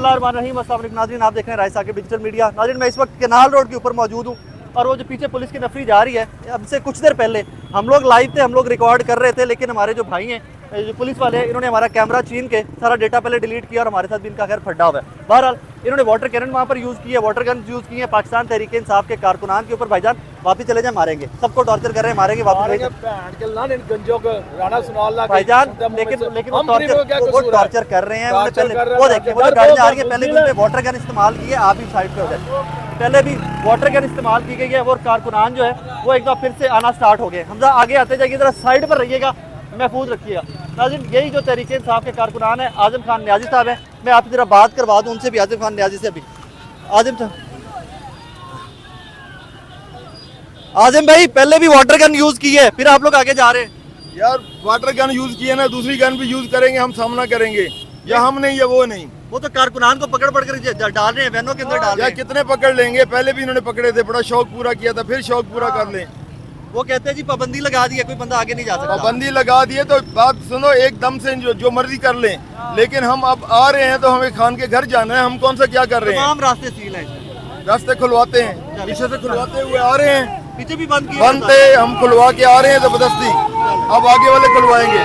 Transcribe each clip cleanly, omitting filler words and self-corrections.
नाज़रीन, आप देख रहे हैं राइस आके डिजिटल मीडिया। नाज़रीन, मैं इस वक्त केनाल रोड के ऊपर मौजूद हूँ और वो जो पीछे पुलिस की नफरी जा रही है, अब से कुछ देर पहले हम लोग लाइव थे, हम लोग रिकॉर्ड कर रहे थे, लेकिन हमारे जो भाई हैं, जो पुलिस वाले हैं, इन्होंने हमारा कैमरा छीन के सारा डेटा पहले डिलीट किया और हमारे साथ भी इनका खैर फड्डा हुआ है। बहरहाल इन्होंने वाटर कैनन वहाँ पर यूज़ की है, वाटर गन यूज़ की है पाकिस्तान तहरीक इंसाफ के कारकुनान के ऊपर। भाईजान वापस चले जाए, मारेंगे, सबको टॉर्चर कर रहे हैं, मारेंगे वापस। भाईजान लेकिन वो टॉर्चर कर रहे हैं। वो देखिए, वो गाड़ियाँ आ रही है, पहले भी उन्होंने वाटर गन इस्तेमाल की है। आप भी साइड पे हो जाए, पहले भी वाटर गन इस्तेमाल की गई है और कारकुनान जो है वो एक बार फिर से आना स्टार्ट हो गए। हमजा आगे आते जाइए, जरा साइड पर रहिएगा, महफूज रखिएगा। नाज़रीन, यही जो तहरीक इंसाफ के कारकुनान है, आजम खान न्याजी साहब है। मैं आपसे जरा बात करवा दूं उनसे भी, आजम खान न्याजी से भी। आजम भाई, पहले भी वाटर गन यूज की है, फिर आप लोग आगे जा रहे हैं। यार वाटर गन यूज किया ना, दूसरी गन भी यूज करेंगे, हम सामना करेंगे। या हम नहीं, या वो नहीं। वो तो कारकुनान को पकड़ कर डाल रहे हैं, वैनों के अंदर डाल रहे हैं। कितने पकड़ लेंगे, पहले भी इन्होंने पकड़े थे, बड़ा शौक पूरा किया था, फिर शौक पूरा कर लें। वो कहते हैं जी पाबंदी लगा दी है, कोई बंदा आगे नहीं जा सकता। पाबंदी लगा दी है तो बात सुनो, एकदम से जो मर्जी कर लें, लेकिन हम अब आ रहे हैं तो हमें खान के घर जाना है। हम कौन सा क्या कर रहे हैं, तमाम रास्ते सील हैं, रास्ते खुलवाते हैं, पीछे से खुलवाते हुए आ रहे हैं, पीछे भी बंद किए, बंद थे, हम खुलवा के आ रहे हैं जबरदस्ती। अब आगे वाले खुलवाएंगे।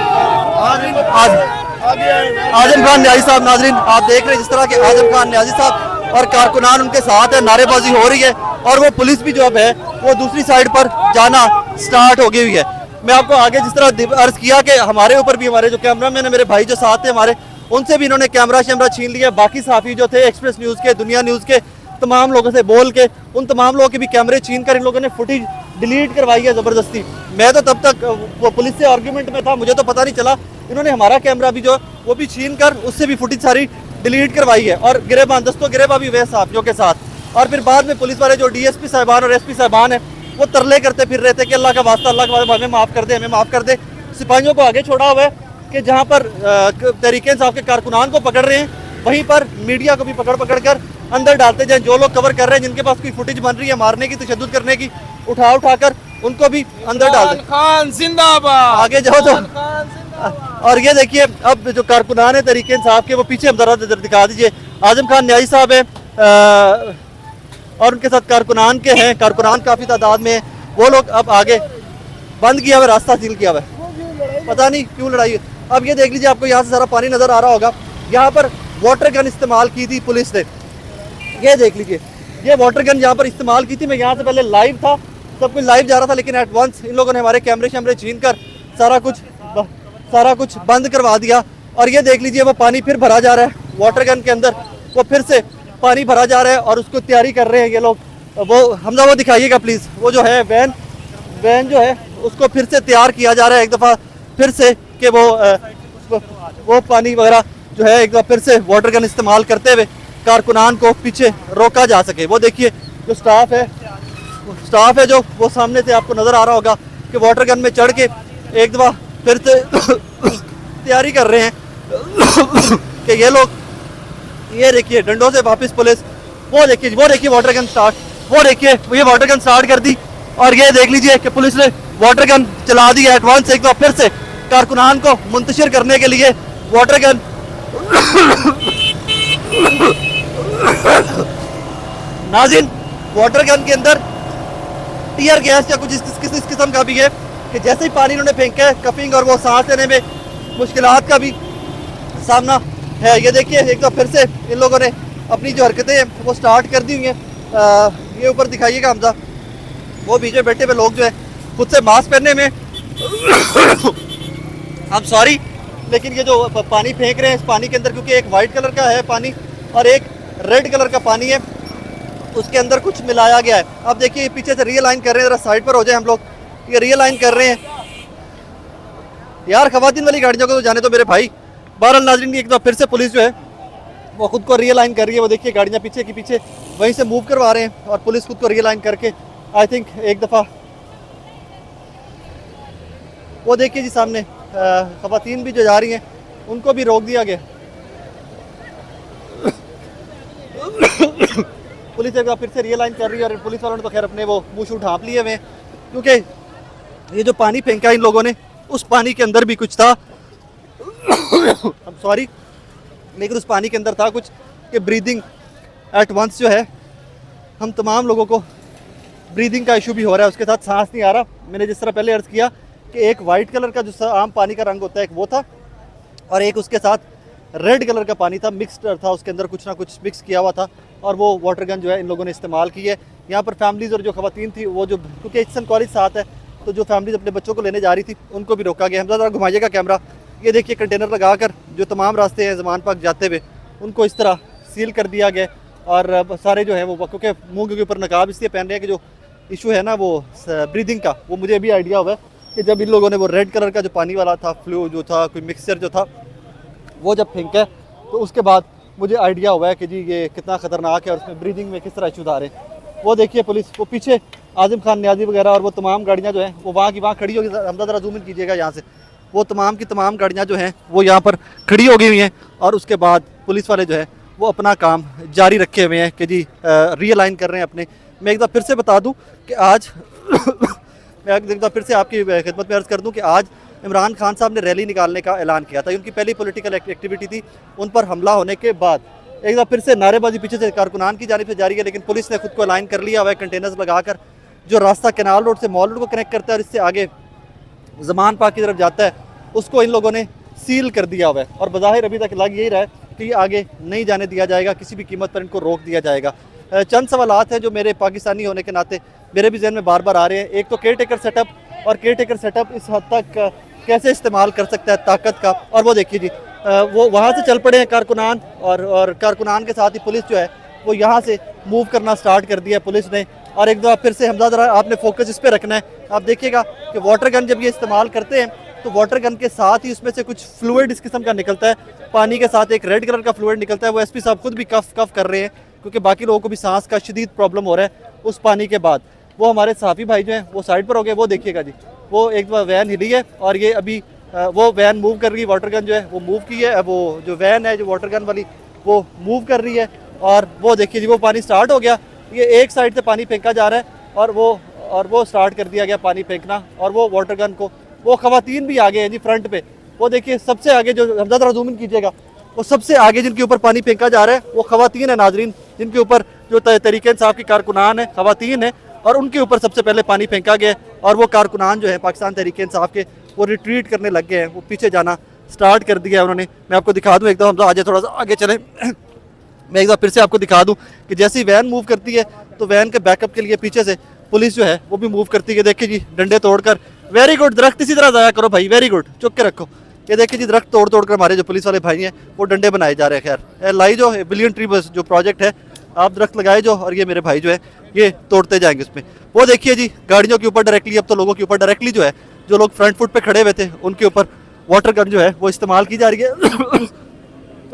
आजम खान न्याजी साहब, नाजरीन आप देख रहे हैं जिस तरह के आजम खान न्याजी साहब और कारकुनान उनके साथ है, नारेबाजी हो रही है और वो पुलिस भी जो अब है वो दूसरी साइड पर जाना स्टार्ट हो गई हुई है। मैं आपको आगे जिस तरह अर्ज किया कि हमारे ऊपर भी हमारे जो कैमरामैन है, मेरे भाई जो साथ थे हमारे, उनसे भी इन्होंने कैमरा शैमरा छीन लिया। बाकी साथी जो थे एक्सप्रेस न्यूज़ के, दुनिया न्यूज़ के, तमाम लोगों से बोल के उन तमाम लोगों की भी कैमरे छीन कर इन लोगों ने फुटेज डिलीट करवाई है ज़बरदस्ती। मैं तो तब तक वो पुलिस से आर्ग्यूमेंट में था, मुझे तो पता नहीं चला। इन्होंने हमारा कैमरा भी जो वो भी छीन कर उससे भी फुटेज सारी डिलीट करवाई है और गिरेबान दस्तों गिरेबा भी वे साथियों के साथ। और फिर बाद में पुलिस वाले जो डीएसपी साहबान और एसपी साहबान है वो तरले करते फिर रहे थे कि अल्लाह का वास्ता, अल्लाह का वास्ता, हमें माफ़ कर दे, हमें माफ़ कर दे। सिपाहियों को आगे छोड़ा हुआ है कि जहाँ पर तहरीक इंसाफ के कारकुनान को पकड़ रहे हैं, वहीं पर मीडिया को भी पकड़ कर अंदर डालते जाए। जो लोग कवर कर रहे हैं, जिनके पास कोई फुटेज बन रही है मारने की, तशद्दुद करने की, उठा कर उनको भी अंदर डाल दें। आगे जाओ तो। और ये देखिए, अब जो कारकुनान है तहरीक इंसाफ के, वो पीछे हम जरा दिखा दीजिए। आजम खान न्याजी साहब है और उनके साथ कारकुनान के हैं, कारकुनान काफ़ी तादाद में है। वो लोग अब आगे बंद किया हुआ, रास्ता सील किया हुआ है, पता नहीं क्यों लड़ाई है। अब ये देख लीजिए, आपको यहाँ से सारा पानी नज़र आ रहा होगा। यहाँ पर वाटर गन इस्तेमाल की थी पुलिस ने, ये देख लीजिए, ये वाटर गन यहाँ पर इस्तेमाल की थी। मैं यहाँ से पहले लाइव था, सब कुछ लाइव जा रहा था, लेकिन एट वंस इन लोगों ने हमारे कैमरे शैमरे छीन कर सारा कुछ बंद करवा दिया। और ये देख लीजिए, वो पानी फिर भरा जा रहा है वाटर गन के अंदर, वो फिर से पानी भरा जा रहा है और उसको तैयारी कर रहे हैं ये लोग। वो हमजा वो दिखाइएगा प्लीज़, वो जो है वैन जो है उसको फिर से तैयार किया जा रहा है एक दफ़ा फिर से, कि वो पानी वगैरह जो है एक दफ़ा फिर से वाटर गन इस्तेमाल करते हुए कारकुनान को पीछे रोका जा सके। वो देखिए जो स्टाफ है जो वो सामने से आपको नज़र आ रहा होगा कि वाटर गन में चढ़ के एक दफ़ा फिर से तैयारी कर रहे हैं कि ये लोग, ये देखिए डंडों से वापस पुलिस, वो देखिए वाटर गन स्टार्ट, वो देखिए ये वाटर गन स्टार्ट कर दी। और ये देख लीजिए कि पुलिस ने वाटर गन चला दी है एडवांस एक बार फिर से कारकुनान को मुंतशिर करने के लिए वाटर गन। नाज़रीन, वाटर गन के अंदर टीयर गैस या कुछ इस किस्म का भी है कि जैसे ही पानी इन्होंने फेंका है, कफिंग और वो सांस लेने में मुश्किलात का भी सामना है। ये देखिए एक तो फिर से इन लोगों ने अपनी जो हरकतें हैं वो स्टार्ट कर दी हुई हैं। ये ऊपर दिखाइएगा हमजा, वो बीच में बैठे हुए लोग जो है खुद से मास्क पहनने में I'm सॉरी, लेकिन ये जो पानी फेंक रहे हैं इस पानी के अंदर, क्योंकि एक वाइट कलर का है पानी और एक रेड कलर का पानी है, उसके अंदर कुछ मिलाया गया है। अब देखिए पीछे से रियलाइन कर रहे हैं, जरा साइड पर हो जाए हम लोग, ये रियलाइन कर रहे हैं यार। खवातीन वाली गाड़ियों को तो जाने तो मेरे भाई। बहरहाल नाज़रीन, एक बार फिर से पुलिस जो है वो खुद को रियलाइन कर रही है। वो देखिए गाड़ियाँ पीछे की पीछे वहीं से मूव करवा रहे हैं और पुलिस खुद को रियलाइन करके आई थिंक एक दफ़ा, वो देखिए जी सामने खवातीन भी जो जा रही हैं उनको भी रोक दिया गया। पुलिस एक बार फिर से रियलाइन कर रही है और पुलिस वालों ने तो खैर अपने वो मुँह शू ढाँप लिए हुए, क्योंकि ये जो पानी फेंका इन लोगों ने उस पानी के अंदर भी कुछ था। I'm सॉरी, लेकिन उस पानी के अंदर था कुछ कि ब्रीदिंग एट वंस जो है, हम तमाम लोगों को ब्रीदिंग का इशू भी हो रहा है, उसके साथ सांस नहीं आ रहा। मैंने जिस तरह पहले अर्ज़ किया कि एक वाइट कलर का जो आम पानी का रंग होता है एक वो था, और एक उसके साथ रेड कलर का पानी था, मिक्सड था, उसके अंदर कुछ ना कुछ मिक्स किया हुआ था, और वो वाटर गन जो है इन लोगों ने इस्तेमाल की है। यहाँ पर फैमिलीज़ और जो ख़वातीन थी वो जो, क्योंकि एचएसएन कॉलेज साथ है, तो जो फैमिलीज़ अपने बच्चों को लेने जा रही थी उनको भी रोका गया। हम ज़रा घुमाइएगा कैमरा, ये देखिए कंटेनर लगा कर जो तमाम रास्ते हैं ज़मान पाक जाते हुए उनको इस तरह सील कर दिया गया। और सारे जो है वो, क्योंकि मुँह के ऊपर नकाब इसलिए पहन रहे हैं कि जो इशू है ना वो ब्रीदिंग का, वो मुझे भी आइडिया हुआ है कि जब इन लोगों ने वो रेड कलर का जो पानी वाला था, फ्लू जो था, कोई मिक्सचर जो था, वो जब फेंका है तो उसके बाद मुझे आइडिया हुआ है कि जी ये कितना ख़तरनाक है और उसमें ब्रीदिंग में किस तरह इशूज़ आ रहे हैं। वो देखिए पुलिस, वो पीछे आज़म खान न्याजी वगैरह और वो तमाम गाड़ियाँ जो हैं वो वहाँ की वहाँ खड़ी होगी। हमदा ज़रा जूम इन कीजिएगा यहाँ से, वो तमाम की तमाम गाड़ियाँ जो हैं वो यहाँ पर खड़ी हो गई हुई हैं, और उसके बाद पुलिस वाले जो है वो अपना काम जारी रखे हुए हैं कि जी रीअलाइन कर रहे हैं अपने। मैं एक बार फिर से बता दूं कि आज मैं एक बार फिर से आपकी खिदमत में अर्ज़ कर दूं कि आज इमरान खान साहब ने रैली निकालने का ऐलान किया था। उनकी पहली पॉलिटिकल एक्टिविटी थी, उन पर हमला होने के बाद एक बार फिर से नारेबाजी पीछे से कारकुनान की जानिब से जारी है, लेकिन पुलिस ने खुद को अलाइन कर लिया हुआ है कंटेनर्स लगाकर। जो रास्ता कैनाल रोड से मॉल रोड को कनेक्ट करता है और इससे आगे ज़मान पाक की तरफ जाता है, उसको इन लोगों ने सील कर दिया हुआ है, और बज़ाहिर अभी तक लग यही रहा है कि ये आगे नहीं जाने दिया जाएगा, किसी भी कीमत पर इनको रोक दिया जाएगा। चंद सवालात हैं जो मेरे पाकिस्तानी होने के नाते मेरे भी जहन में बार बार आ रहे हैं। एक तो केयर टेकर सेटअप, और केयर टेकर सेटअप इस हद तक कैसे इस्तेमाल कर सकता है ताकत का। और वो देखिए जी वो वहाँ से चल पड़े हैं कारकुनान, और कारकुनान के साथ ही पुलिस जो है वो यहाँ से मूव करना स्टार्ट कर दिया है पुलिस ने। और एक दो फिर से हमजा ज़रा आपने फोकस इस पर रखना है। आप देखिएगा कि वाटर गन जब ये इस्तेमाल करते हैं तो वाटर गन के साथ ही उसमें से कुछ फ्लूइड इस किस्म का निकलता है, पानी के साथ एक रेड कलर का फ्लूइड निकलता है। वो एसपी साहब खुद भी कफ कर रहे हैं क्योंकि बाकी लोगों को भी सांस का शदीद प्रॉब्लम हो रहा है उस पानी के बाद। वो हमारे सहाफ़ी भाई जो हैं वो साइड पर हो गए। वो देखिएगा जी, वो एक बार वैन हिली है और ये अभी वो वैन मूव कर रही है, वाटर गन जो है वो मूव की है, वो जो वैन है जो वाटर गन वाली वो मूव कर रही है। और वो देखिए जी वो पानी स्टार्ट हो गया, ये एक साइड से पानी फेंका जा रहा है और वो स्टार्ट कर दिया गया पानी फेंकना। और वो वाटर गन को वो ख़वातीन भी आगे हैं जी फ्रंट पे। वो देखिए सबसे आगे जो हमजा ज़रा ज़ूम इन कीजिएगा, वो सबसे आगे जिनके ऊपर पानी फेंका जा रहा है वो ख़वातीन है नाजरीन, जिनके ऊपर जो तहरीक इंसाफ की कारकुनान है, ख़वातीन है, और उनके ऊपर सबसे पहले पानी फेंका गया। और वो कारकुनान जो है पाकिस्तान तहरीक इंसाफ के वो रिट्रीट करने लग गए हैं, वो पीछे जाना स्टार्ट कर दिया है उन्होंने। मैं आपको दिखा दूँ एकदम, हमजा आज थोड़ा सा आगे चले, मैं एक बार फिर से आपको दिखा दूँ कि जैसे ही वैन मूव करती है तो वैन के बैकअप के लिए पीछे से पुलिस जो है वो भी मूव करती है। देखिए जी डंडे तोड़कर, वेरी गुड, दरख्त इसी तरह ज़ाया करो भाई, वेरी गुड, चुप के रखो। ये देखिए जी दरख्त तोड़ कर हमारे जो पुलिस वाले भाई हैं वो डंडे बनाए जा रहे हैं। खैर लाई जो बिलियन ट्री बस जो प्रोजेक्ट है, आप दरख्त लगाए जो, और ये मेरे भाई जो है ये तोड़ते जाएंगे उसमें। वो देखिए जी गाड़ियों के ऊपर डायरेक्टली, अब तो लोगों के ऊपर डायरेक्टली जो है, जो लोग फ्रंट फुट पे खड़े हुए थे उनके ऊपर वाटर गन जो है वो इस्तेमाल की जा रही है।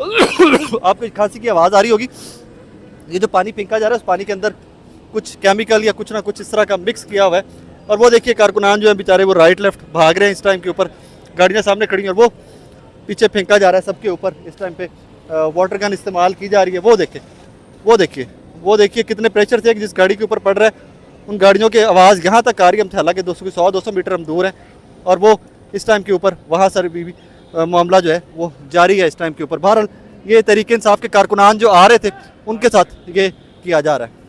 आपको खांसी की आवाज़ आ रही होगी। ये जो पानी फेंका जा रहा है उस पानी के अंदर कुछ केमिकल या कुछ ना कुछ इस तरह का मिक्स किया हुआ है। और वो देखिए कारकुनान जो है बेचारे वो राइट लेफ्ट भाग रहे हैं इस टाइम के ऊपर, गाड़ियाँ सामने खड़ी हैं और वो पीछे फेंका जा रहा है सबके ऊपर। इस टाइम पे वाटर गन इस्तेमाल की जा रही है। वो देखिए वो देखिए वो देखिए कितने प्रेशर से जिस गाड़ी के ऊपर पड़ रहा है, उन गाड़ियों की आवाज़ यहाँ तक आ रही है। हम हालांकि 100-200 मीटर हम दूर हैं, और वो इस टाइम के ऊपर वहाँ सर भी मामला जो है वो जारी है इस टाइम के ऊपर। बहरहाल ये तहरीक इंसाफ के कारकुनान जो आ रहे थे उनके साथ ये किया जा रहा है।